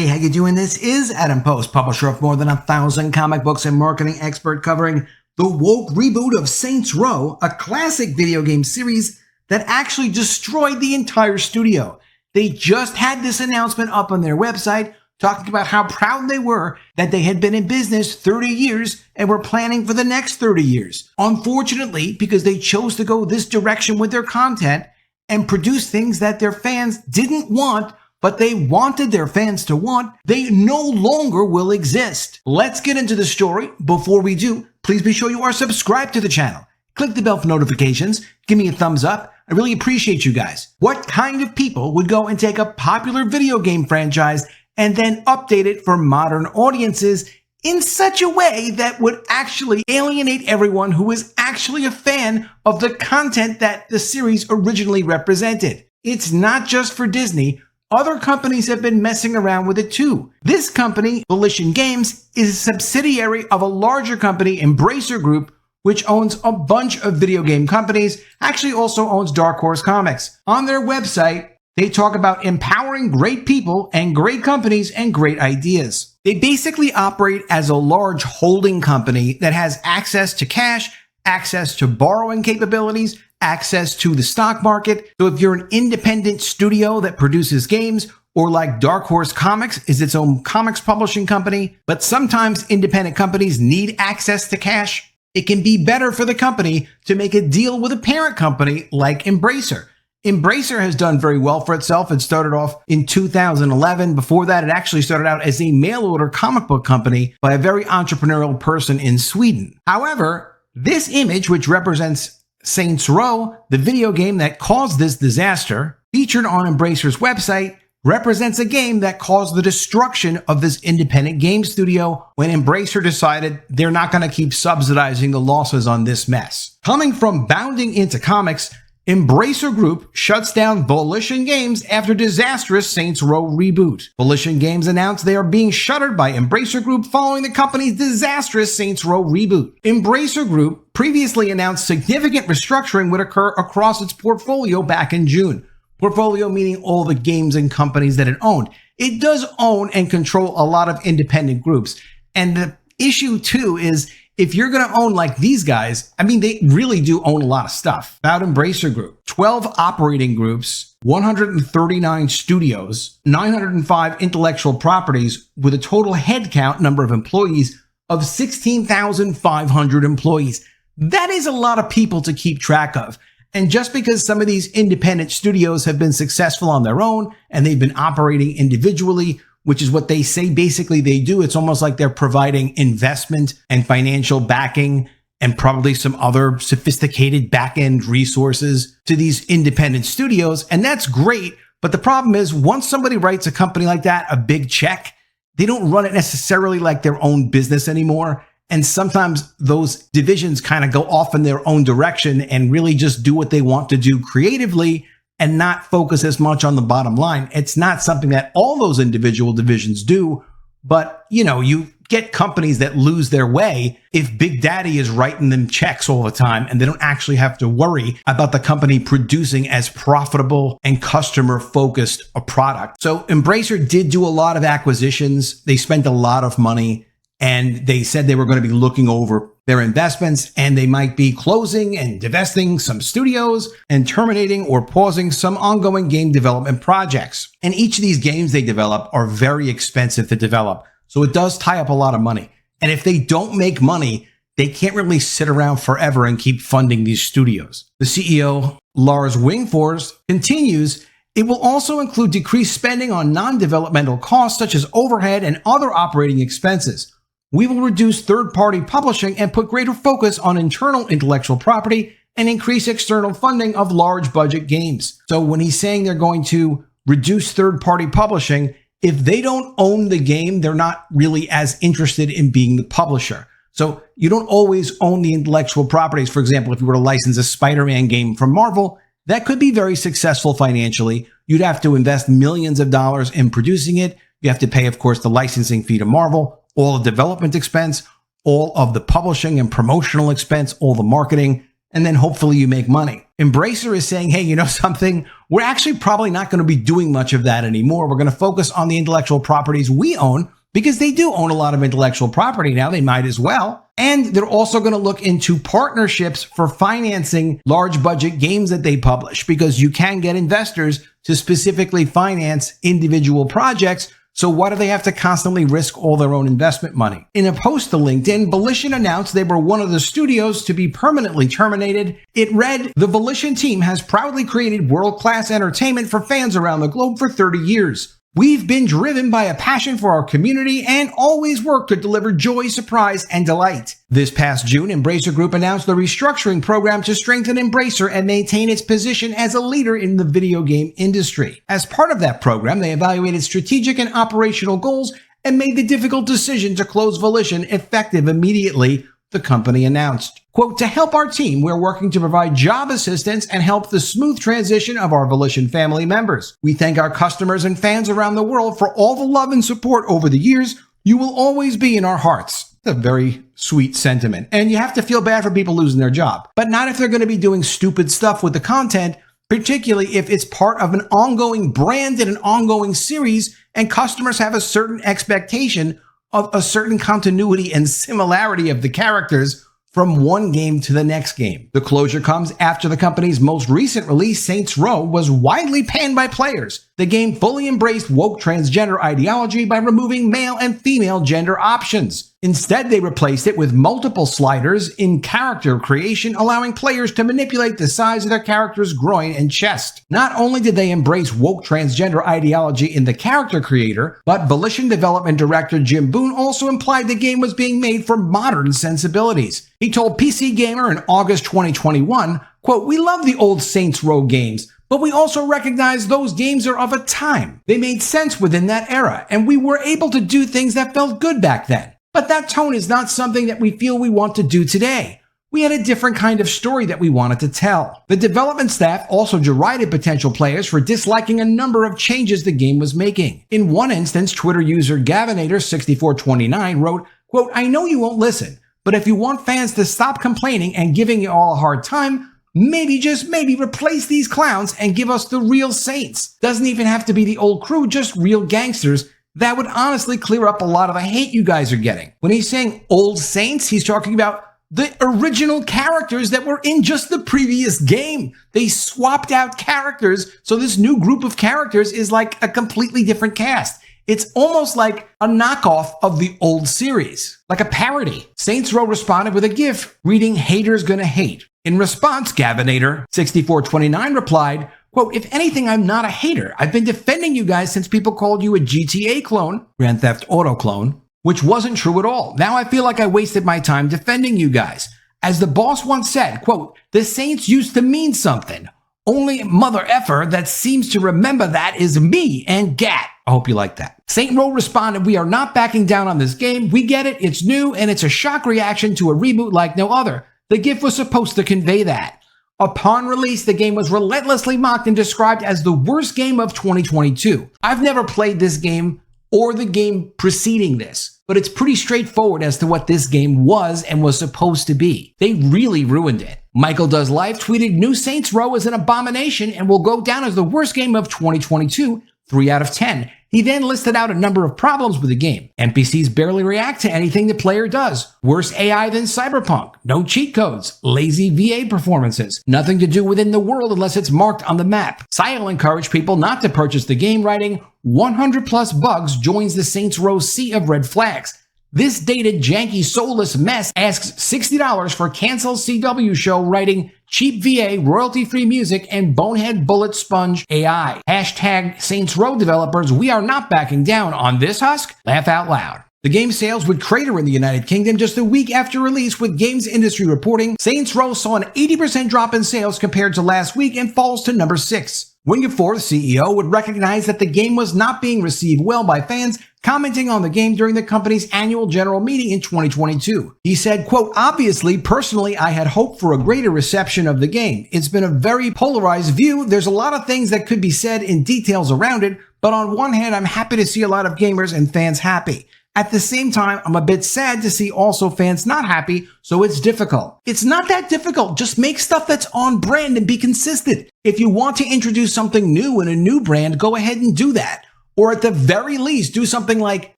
Hey, how you doing? This is Adam Post, publisher of more than 1,000 comic books and marketing expert, covering the woke reboot of Saints Row, a classic video game series that actually destroyed the entire studio. They just had this announcement up on their website talking about how proud they were that they had been in business 30 years and were planning for the next 30 years. Unfortunately, because they chose to go this direction with their content and produce things that their fans didn't want, but they wanted their fans to want, they no longer will exist. Let's get into the story. Before we do, please be sure you are subscribed to the channel. Click the bell for notifications. Give me a thumbs up. I really appreciate you guys. What kind of people would go and take a popular video game franchise and then update it for modern audiences in such a way that would actually alienate everyone who is actually a fan of the content that the series originally represented? It's not just for Disney. Other companies have been messing around with it too. This company, Volition Games, is a subsidiary of a larger company, Embracer Group, which owns a bunch of video game companies, actually also owns Dark Horse Comics. On their website, they talk about empowering great people and great companies and great ideas. They basically operate as a large holding company that has access to cash, access to borrowing capabilities, access to the stock market. So if you're an independent studio that produces games, or like Dark Horse Comics is its own comics publishing company, but sometimes independent companies need access to cash, it can be better for the company to make a deal with a parent company like Embracer. Embracer has done very well for itself. It started off in 2011. Before that, it actually started out as a mail-order comic book company by a very entrepreneurial person in Sweden. However, this image, which represents Saints Row, the video game that caused this disaster, featured on Embracer's website, represents a game that caused the destruction of this independent game studio when Embracer decided they're not going to keep subsidizing the losses on this mess. Coming from Bounding Into Comics, Embracer Group shuts down Volition Games after disastrous Saints Row reboot. Volition Games announced they are being shuttered by Embracer Group following the company's disastrous Saints Row reboot. Embracer Group previously announced significant restructuring would occur across its portfolio back in June. Portfolio meaning all the games and companies that it owned. It does own and control a lot of independent groups. And the issue too is, if you're going to own like these guys, I mean, they really do own a lot of stuff. About Embracer Group, 12 operating groups, 139 studios, 905 intellectual properties, with a total headcount number of employees of 16,500 employees. That is a lot of people to keep track of. And just because some of these independent studios have been successful on their own and they've been operating individually, which is what they say basically they do. It's almost like they're providing investment and financial backing and probably some other sophisticated back-end resources to these independent studios. And that's great. But the problem is, once somebody writes a company like that a big check, they don't run it necessarily like their own business anymore. And sometimes those divisions kind of go off in their own direction and really just do what they want to do creatively and not focus as much on the bottom line. It's not something that all those individual divisions do, but you get companies that lose their way if Big Daddy is writing them checks all the time and they don't actually have to worry about the company producing as profitable and customer focused a product. So Embracer did do a lot of acquisitions. They spent a lot of money, and they said they were going to be looking over their investments, and they might be closing and divesting some studios and terminating or pausing some ongoing game development projects. And each of these games they develop are very expensive to develop. So it does tie up a lot of money. And if they don't make money, they can't really sit around forever and keep funding these studios. The CEO, Lars Wingfors, continues, it will also include decreased spending on non-developmental costs such as overhead and other operating expenses. We will reduce third-party publishing and put greater focus on internal intellectual property and increase external funding of large-budget games. So when he's saying they're going to reduce third-party publishing, if they don't own the game, they're not really as interested in being the publisher. So you don't always own the intellectual properties. For example, if you were to license a Spider-Man game from Marvel, that could be very successful financially. You'd have to invest millions of dollars in producing it. You have to pay, of course, the licensing fee to Marvel, all the development expense, all of the publishing and promotional expense, all the marketing, and then hopefully you make money. Embracer is saying, hey, you know something? We're actually probably not going to be doing much of that anymore. We're going to focus on the intellectual properties we own, because they do own a lot of intellectual property now. They might as well. And they're also going to look into partnerships for financing large budget games that they publish, because you can get investors to specifically finance individual projects. So why do they have to constantly risk all their own investment money? In a post to LinkedIn, Volition announced they were one of the studios to be permanently terminated. It read, "The Volition team has proudly created world-class entertainment for fans around the globe for 30 years. We've been driven by a passion for our community and always work to deliver joy, surprise, and delight." This past June, Embracer Group announced the restructuring program to strengthen Embracer and maintain its position as a leader in the video game industry. As part of that program, they evaluated strategic and operational goals and made the difficult decision to close Volition effective immediately, the company announced. Quote, "To help our team, we're working to provide job assistance and help the smooth transition of our Volition family members. We thank our customers and fans around the world for all the love and support over the years. You will always be in our hearts." A very sweet sentiment. And you have to feel bad for people losing their job, but not if they're going to be doing stupid stuff with the content, particularly if it's part of an ongoing brand and an ongoing series, and customers have a certain expectation of a certain continuity and similarity of the characters from one game to the next game. The closure comes after the company's most recent release, Saints Row, was widely panned by players. The game fully embraced woke transgender ideology by removing male and female gender options. Instead, they replaced it with multiple sliders in character creation, allowing players to manipulate the size of their character's groin and chest. Not only did they embrace woke transgender ideology in the character creator, but Volition development director Jim Boone also implied the game was being made for modern sensibilities. He told PC Gamer in August 2021, quote, "We love the old Saints Row games, but we also recognize those games are of a time. They made sense within that era, and we were able to do things that felt good back then. But that tone is not something that we feel we want to do today. We had a different kind of story that we wanted to tell." The development staff also derided potential players for disliking a number of changes the game was making. In one instance, Twitter user Gavinator6429 wrote, quote, "I know you won't listen, but if you want fans to stop complaining and giving you all a hard time, maybe, just maybe, replace these clowns and give us the real Saints. Doesn't even have to be the old crew, just real gangsters. That would honestly clear up a lot of the hate you guys are getting." When he's saying old Saints, he's talking about the original characters that were in just the previous game. They swapped out characters, so this new group of characters is like a completely different cast. It's almost like a knockoff of the old series, like a parody. Saints Row responded with a GIF reading, "Haters gonna hate." In response, Gavinator6429 replied, quote, "If anything, I'm not a hater. I've been defending you guys since people called you a GTA clone, Grand Theft Auto clone, which wasn't true at all. Now I feel like I wasted my time defending you guys. As the boss once said, quote, the Saints used to mean something. Only mother effer that seems to remember that is me and Gat." I hope you like that. Saint Row responded, "We are not backing down on this game. We get it. It's new, and it's a shock reaction to a reboot like no other. The GIF was supposed to convey that." Upon release, the game was relentlessly mocked and described as the worst game of 2022. I've never played this game or the game preceding this, but it's pretty straightforward as to what this game was and was supposed to be. They really ruined it. Michael Does Life tweeted, "New Saints Row is an abomination and will go down as the worst game of 2022, 3 out of 10. He then listed out a number of problems with the game. NPCs barely react to anything the player does. Worse AI than Cyberpunk. No cheat codes. Lazy VA performances. Nothing to do within the world unless it's marked on the map." Sile encouraged people not to purchase the game, writing, 100 plus bugs joins the Saints Row sea of red flags. This dated, janky, soulless mess asks $60 for cancel CW show, writing, cheap VA, royalty-free music, and bonehead bullet sponge AI. Hashtag Saints Row developers, we are not backing down on this husk. Laugh out loud. The game's sales would crater in the United Kingdom just a week after release, with games industry reporting Saints Row saw an 80% drop in sales compared to last week and falls to number 6. Wingfourth CEO would recognize that the game was not being received well by fans, commenting on the game during the company's annual general meeting in 2022. He said, quote, "Obviously, personally, I had hoped for a greater reception of the game. It's been a very polarized view. There's a lot of things that could be said in details around it, but on one hand, I'm happy to see a lot of gamers and fans happy. At the same time, I'm a bit sad to see also fans not happy, so it's difficult. It's not that difficult. Just make stuff that's on brand and be consistent. If you want to introduce something new in a new brand, go ahead and do that. Or at the very least, do something like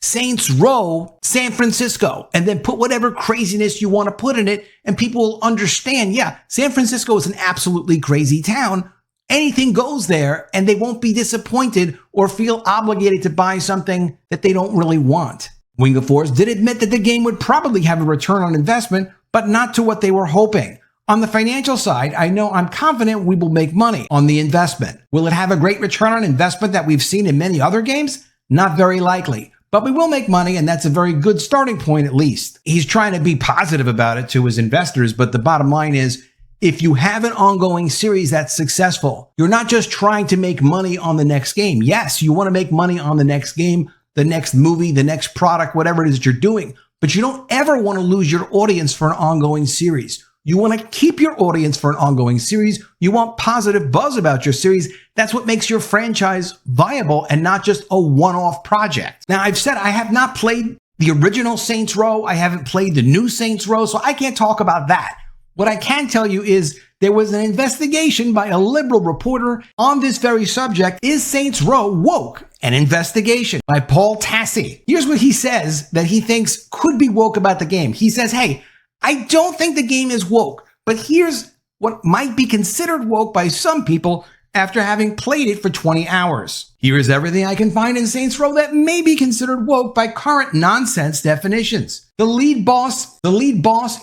Saints Row San Francisco, and then put whatever craziness you want to put in it, and people will understand, yeah, San Francisco is an absolutely crazy town. Anything goes there, and they won't be disappointed or feel obligated to buy something that they don't really want. Wing of Force did admit that the game would probably have a return on investment, but not to what they were hoping. On the financial side, I'm confident we will make money on the investment. Will it have a great return on investment that we've seen in many other games? Not very likely, but we will make money, and that's a very good starting point at least. He's trying to be positive about it to his investors, but the bottom line is, if you have an ongoing series that's successful, you're not just trying to make money on the next game. Yes, you want to make money on the next game, the next movie, the next product, whatever it is that you're doing, but you don't ever want to lose your audience for an ongoing series. You want to keep your audience for an ongoing series. You want positive buzz about your series. That's what makes your franchise viable and not just a one-off project. Now, I've said I have not played the original Saints Row. I haven't played the new Saints Row, so I can't talk about that. What I can tell you is there was an investigation by a liberal reporter on this very subject. Is Saints Row woke? An investigation by Paul Tassi. Here's what he says that he thinks could be woke about the game. He says, hey, I don't think the game is woke, but here's what might be considered woke by some people after having played it for 20 hours. Here is everything I can find in Saints Row that may be considered woke by current nonsense definitions. The lead boss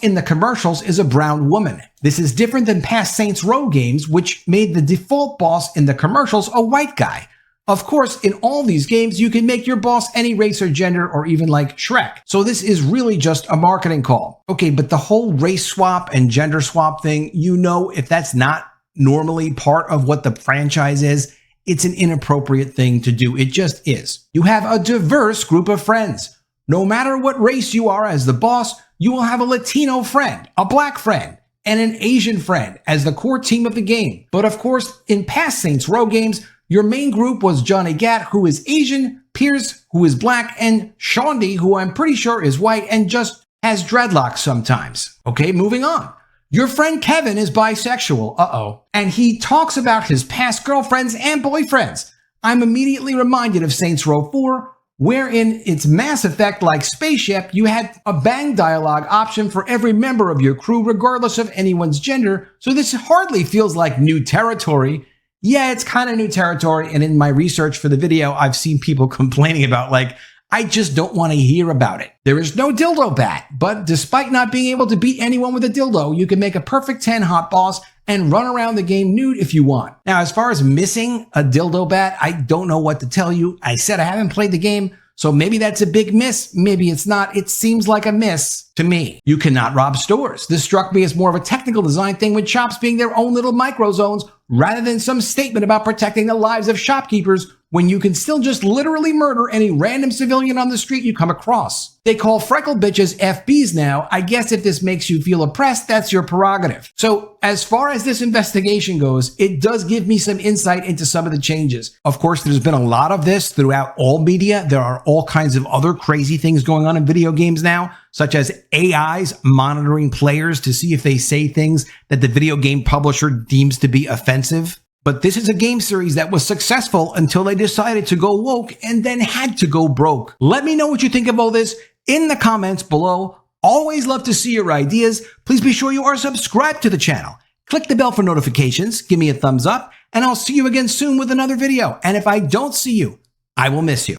in the commercials is a brown woman. This is different than past Saints Row games, which made the default boss in the commercials a white guy. Of course, in all these games, you can make your boss any race or gender or even like Shrek. So this is really just a marketing call. Okay, but the whole race swap and gender swap thing, if that's not normally part of what the franchise is, it's an inappropriate thing to do. It just is. You have a diverse group of friends. No matter what race you are as the boss, you will have a Latino friend, a black friend, and an Asian friend as the core team of the game. But of course, in past Saints Row games, your main group was Johnny Gat, who is Asian, Pierce, who is black, and Shaundi, who I'm pretty sure is white and just has dreadlocks sometimes. Okay, moving on. Your friend Kevin is bisexual, and he talks about his past girlfriends and boyfriends. I'm immediately reminded of Saints Row 4, wherein its Mass Effect-like spaceship, you had a bang dialogue option for every member of your crew, regardless of anyone's gender, so this hardly feels like new territory. Yeah, it's kind of new territory, and in my research for the video, I've seen people complaining about, I just don't want to hear about it. There is no dildo bat, but despite not being able to beat anyone with a dildo, you can make a perfect 10 hot boss and run around the game nude if you want. Now, as far as missing a dildo bat, I don't know what to tell you. I said I haven't played the game, so maybe that's a big miss. Maybe it's not. It seems like a miss to me. You cannot rob stores. This struck me as more of a technical design thing, with shops being their own little micro zones rather than some statement about protecting the lives of shopkeepers, when you can still just literally murder any random civilian on the street you come across. They call freckle bitches FBs now. I guess if this makes you feel oppressed, that's your prerogative. So as far as this investigation goes, it does give me some insight into some of the changes. Of course, there's been a lot of this throughout all media. There are all kinds of other crazy things going on in video games now, such as AIs monitoring players to see if they say things that the video game publisher deems to be offensive. But this is a game series that was successful until they decided to go woke and then had to go broke. Let me know what you think of all this in the comments below. Always love to see your ideas. Please be sure you are subscribed to the channel. Click the bell for notifications, give me a thumbs up, and I'll see you again soon with another video. And if I don't see you, I will miss you.